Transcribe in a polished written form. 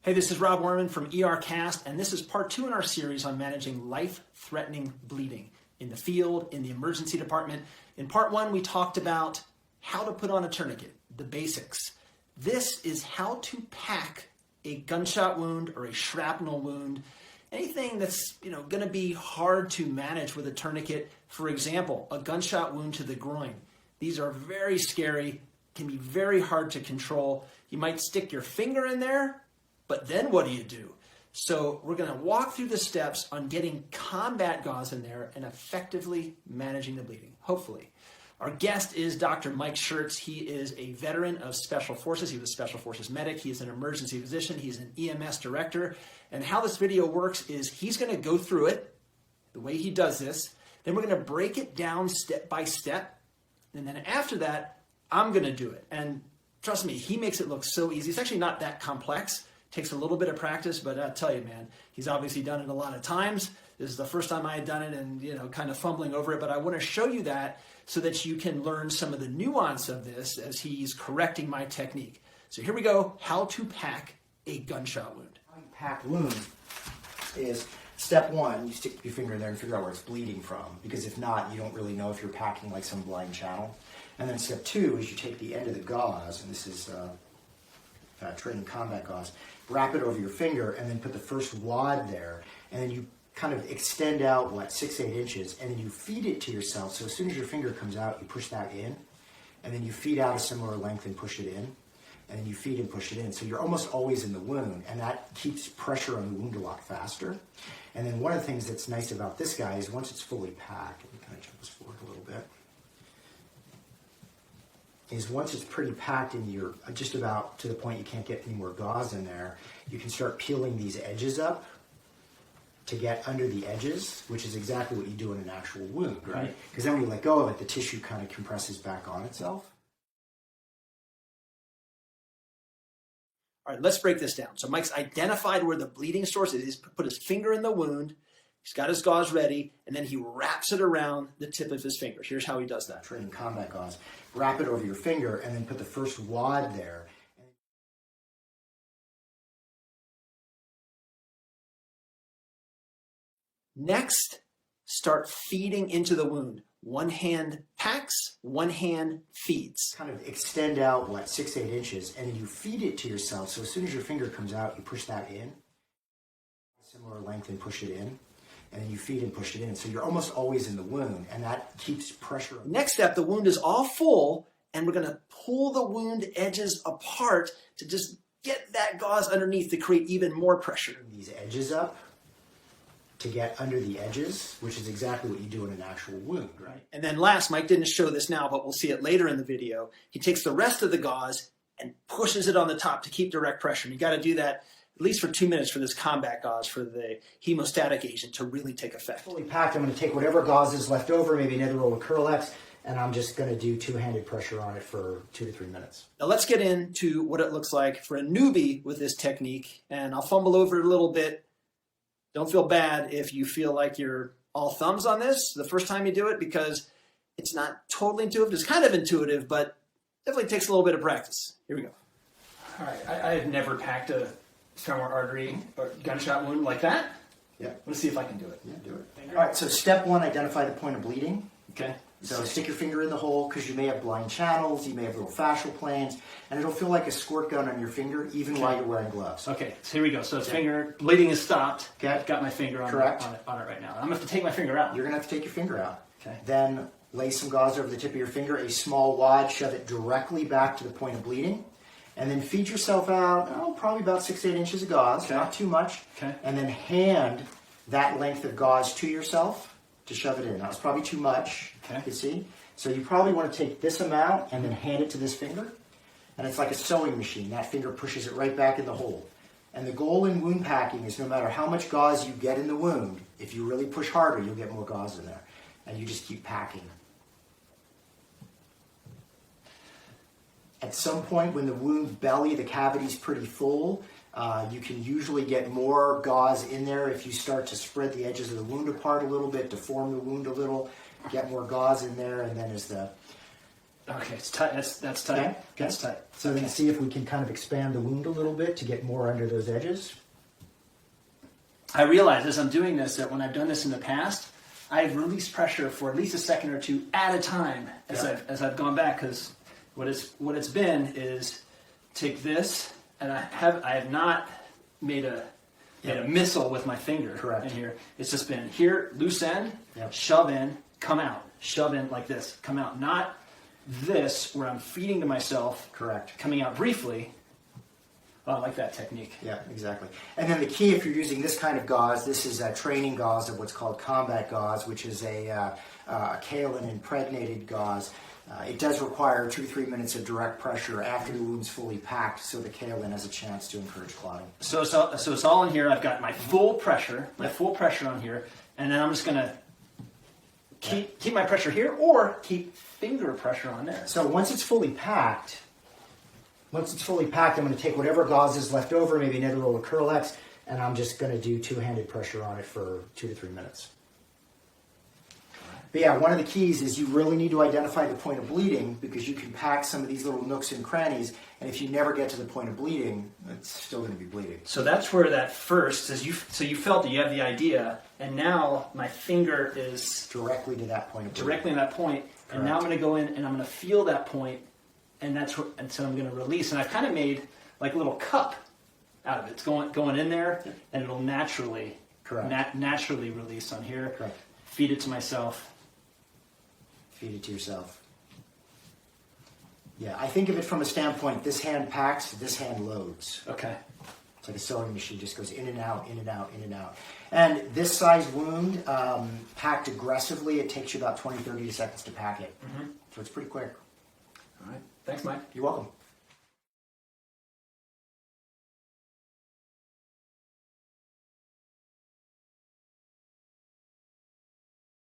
Hey, this is Rob Werman from ERCast, and this is part 2 in our series on managing life-threatening bleeding in the field, in the emergency department. In part 1, we talked about how to put on a tourniquet, the basics. This is how to pack a gunshot wound or a shrapnel wound, anything that's going to be hard to manage with a tourniquet. For example, a gunshot wound to the groin. These are very scary, can be very hard to control. You might stick your finger in there, but then what do you do? So we're going to walk through the steps on getting combat gauze in there and effectively managing the bleeding, hopefully. Our guest is Dr. Mike Schertz. He is a veteran of Special Forces. He was a Special Forces medic. He is an emergency physician. He's an EMS director. And how this video works is he's going to go through it the way he does this. Then we're going to break it down step by step. And then after that, I'm going to do it. And trust me, he makes it look so easy. It's actually not that complex. Takes a little bit of practice, but I'll tell you, man, he's obviously done it a lot of times. This is the first time I had done it and, kind of fumbling over it, but I want to show you that so that you can learn some of the nuance of this as he's correcting my technique. So here we go, how to pack a gunshot wound. How you pack wound is step 1, you stick your finger in there and figure out where it's bleeding from, because if not, you don't really know if you're packing like some blind channel. And then step 2 is you take the end of the gauze, and this is training combat gauze, wrap it over your finger and then put the first wad there, and then you kind of extend out 6-8 inches, and then you feed it to yourself. So as soon as your finger comes out, you push that in, and then you feed out a similar length and push it in, and then you feed and push it in. So you're almost always in the wound, and that keeps pressure on the wound a lot faster. And then one of the things that's nice about this guy is once it's fully packed, let me kind of jump this forward a little bit, is once it's pretty packed and you're just about to the point you can't get any more gauze in there, you can start peeling these edges up to get under the edges, which is exactly what you do in an actual wound, right? Because then when you let go of it, the tissue kind of compresses back on itself. All right, let's break this down. So Mike's identified where the bleeding source is, put his finger in the wound, he's got his gauze ready, and then he wraps it around the tip of his fingers. Here's how he does that. Training combat gauze. Wrap it over your finger and then put the first wad there. Next, start feeding into the wound. One hand packs, one hand feeds. Kind of extend out 6-8 inches, and then you feed it to yourself. So as soon as your finger comes out, you push that in, similar length, and push it in. And then you feed and push it in. So you're almost always in the wound, and that keeps pressure. Next step, the wound is all full, and we're going to pull the wound edges apart to just get that gauze underneath to create even more pressure. These edges up to get under the edges, which is exactly what you do in an actual wound, right? And then last, Mike didn't show this now, but we'll see it later in the video. He takes the rest of the gauze and pushes it on the top to keep direct pressure. And you got to do that at least for 2 minutes for this combat gauze, for the hemostatic agent to really take effect. Fully packed, I'm going to take whatever gauze is left over, maybe another roll of Curlex, and I'm just going to do two-handed pressure on it for 2 to 3 minutes. Now let's get into what it looks like for a newbie with this technique, and I'll fumble over it a little bit. Don't feel bad if you feel like you're all thumbs on this the first time you do it, because it's not totally intuitive. It's kind of intuitive, but definitely takes a little bit of practice. Here we go. All right, I have never packed a femoral artery or gunshot wound like that. Yeah. Let's see if I can do it. Yeah, do it. All right, so step 1, identify the point of bleeding. Okay. So stick your finger in the hole, because you may have blind channels, you may have little fascial planes, and it'll feel like a squirt gun on your finger even while you're wearing gloves. Okay, so here we go. So his finger, bleeding is stopped. Okay. I've got my finger on, Correct. on it right now. I'm going to have to take my finger out. You're going to have to take your finger out. Okay. Then lay some gauze over the tip of your finger, a small wad, shove it directly back to the point of bleeding, and then feed yourself out, probably about 6-8 inches of gauze, not too much, and then hand that length of gauze to yourself to shove it in. Now, it's probably too much, you see? So you probably want to take this amount and then hand it to this finger, and it's like a sewing machine. That finger pushes it right back in the hole. And the goal in wound packing is no matter how much gauze you get in the wound, if you really push harder, you'll get more gauze in there. And you just keep packing. At some point when the wound belly, the cavity's pretty full, you can usually get more gauze in there if you start to spread the edges of the wound apart a little bit, deform the wound a little, get more gauze in there, and then as the Okay, it's tight. That's tight. Okay. That's tight. So then see if we can kind of expand the wound a little bit to get more under those edges. I realize as I'm doing this that when I've done this in the past, I've released pressure for at least a second or two at a time as I've gone back, because what it's been is take this, and I have not made a missile with my finger in here. It's just been here, loose end, shove in, come out, shove in like this, come out. Not this where I'm feeding to myself, coming out briefly. Oh, I like that technique. Yeah, exactly. And then the key, if you're using this kind of gauze, this is a training gauze of what's called combat gauze, which is a kaolin impregnated gauze. It does require 2 to 3 minutes of direct pressure after the wound's fully packed, so the kaolin has a chance to encourage clotting. So it's all in here. I've got my full pressure, on here, and then I'm just gonna keep my pressure here, or keep finger pressure on there. So once it's fully packed, I'm going to take whatever gauze is left over, maybe another roll of Curl-X, and I'm just going to do two-handed pressure on it for 2 to 3 minutes. But yeah, one of the keys is you really need to identify the point of bleeding, because you can pack some of these little nooks and crannies, and if you never get to the point of bleeding, it's still going to be bleeding. So that's where that first is. You felt that you have the idea, and now my finger is directly to that point of bleeding. Directly in that point, and now I'm going to go in and I'm going to feel that point. And so I'm going to release, and I've kind of made like a little cup out of it. It's going in there, and it'll naturally release on here. Correct. Feed it to myself. Feed it to yourself. Yeah, I think of it from a standpoint: this hand packs, this hand loads. Okay. It's like a sewing machine; just goes in and out, in and out, in and out. And this size wound, packed aggressively, it takes you about 20, 30 seconds to pack it. So it's pretty quick. All right. Thanks, Mike. You're welcome.